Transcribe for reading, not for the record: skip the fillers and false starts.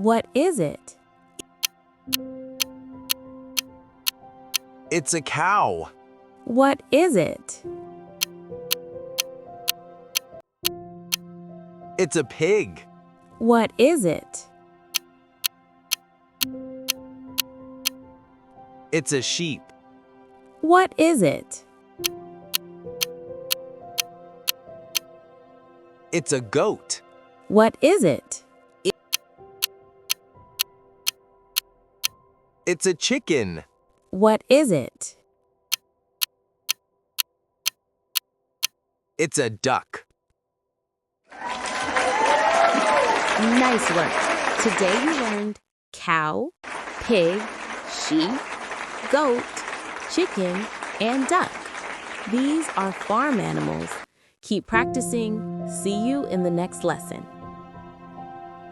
What is it? It's a cow. What is it? It's a pig. What is it? It's a sheep. What is it? It's a goat. What is it? It's a chicken. What is it? It's a duck. Nice work. Today we learned cow, pig, sheep, goat, chicken, and duck. These are farm animals. Keep practicing. See you in the next lesson.